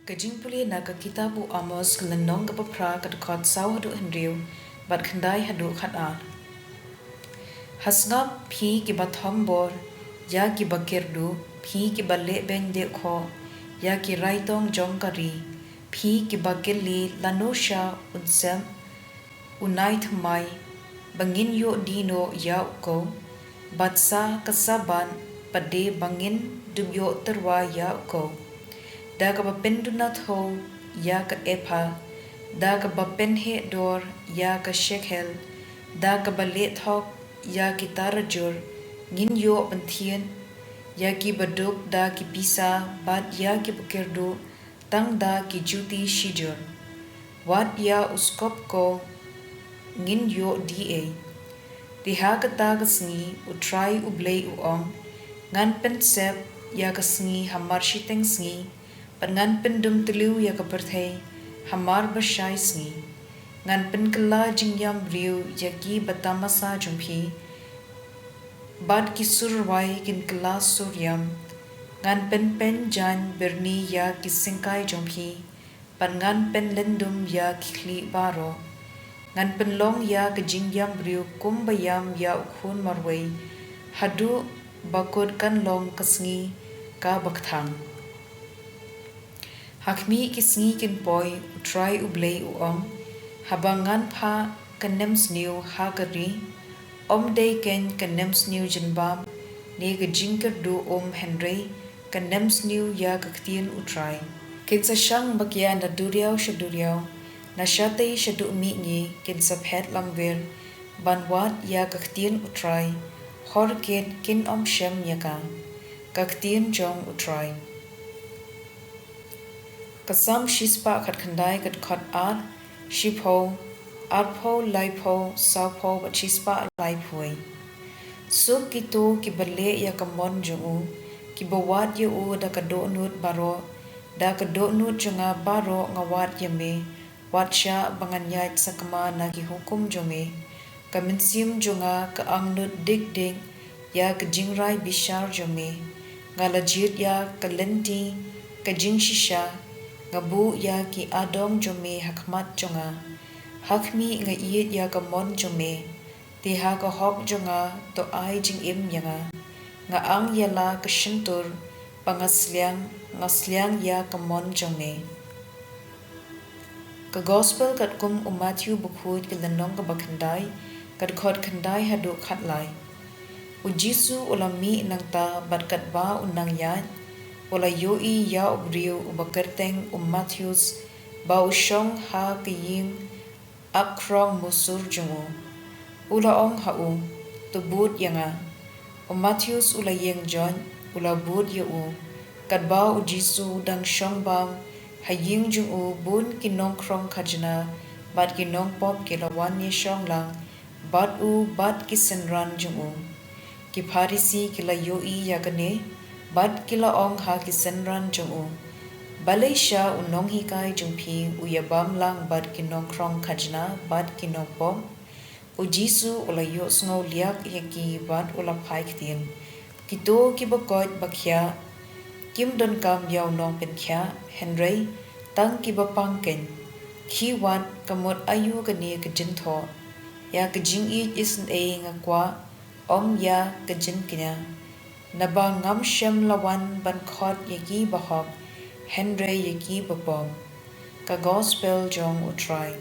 Kajing puli na ka kitabu Amos kelenong ka papra ka dekot saw hadu hendriu bat kendai hadu khat ar. Hasngap phi ki bathom bor ya ki bakirdu phi ki balle ben de kho ya ki raitong jong kari phi ki bakili lanosha unsem unai thmai bangin yo dino ya ko batsa kasaban pade bangin dubyo terwa ya ko. Da ka bapendunat ho ya ka epha da ka bapenhe dor ya ka shekhel da ka balet hok ya ki tarajur ngin yo penthien ya ki baduk da ki pisa bat ya ki bukirdu tang da ki juti shijur wat ya uskop ko ngin yo da diha ka ta ka sngi utrai ublei uong ngan pensep ya ka sngi hamar shiteng sngi ngan pendum telu ya ka perthei hamar bashai sngi ngan penkela jingyam riu ya ki batamasa jumphi bad ki surwai kin kela suryam ngan pen jan berni ya ki singkai jumphi ngan pen lendum ya ki kli baro ngan penlong ya ka jingyam riu kumbayam ya ukhun marwei hadu bakut kan long kasngi ka bakthang. Hakmi kisngi kin poi utrai ublei uong habangan pha kanem sniu hagari day ken kanem sniu jinbam ne ga jinker du henry kanem sniu ya gaktien utrai kin sa shang bakya na duriao shaduriao na shatei shadu mi ni kin sa phet langwer banwat ya gaktien utrai hor kin shem yaka gaktien jong utrai. Kasam shispa khat khandai kat khat ar shipho arpho laipo saupo bat shispa laipoi so kito ki balle ya kamon jungu ki bawat ye u da ka do nut baro da ka do nut junga baro ngawat yeme watsha banganyat sakama na ki hukum jome kaminsim junga ka angnut dik dik ya ka jingrai bishar jome ngalajit ya ka lenti ka jingshisha ngabu ya ki adong jome hakmat jonga hakmi nga iet ya ka mon jome ti ha ka hok jonga to ai jing im yanga nga ang yala ka shintur ngasliang ya ka mon jome ka gospel kat kum Matthew bukhut ki landong ka bakhandai kat khot khandai hadu khatlai u Jisu ulami nangta bat kat ba unang yan wala yoi ya ubriu ubakerteng Matthews ba usyong ha kiying akrong musur jungo ula ong hau tubut yanga Matthews ula yeng John ula bud yu kat ba u Jisu dang syong bam haying jungo bun kinong krong kajna bat kinong pop kilawan ye syong lang bat kisenran jungo ki Pharisi kila yoi ya gane bat kila ong ha ki senran jungu Malaysia unong hikai jungpi uyabam lang bat kinong krong kajna bat kinong pom u Jisu ula yo sngo liak heki bat ula paik tien kito ki bakot bakya kim don kam yaw nong pen kya Henry tang ki bapangken ki wat kamot ayu gani ka jintho ya ka jing i isn e ngakwa om ya ka jin kina naba ngam shem lawan ban khot yaki bahok Henry yaki babom ka gospel jong utrai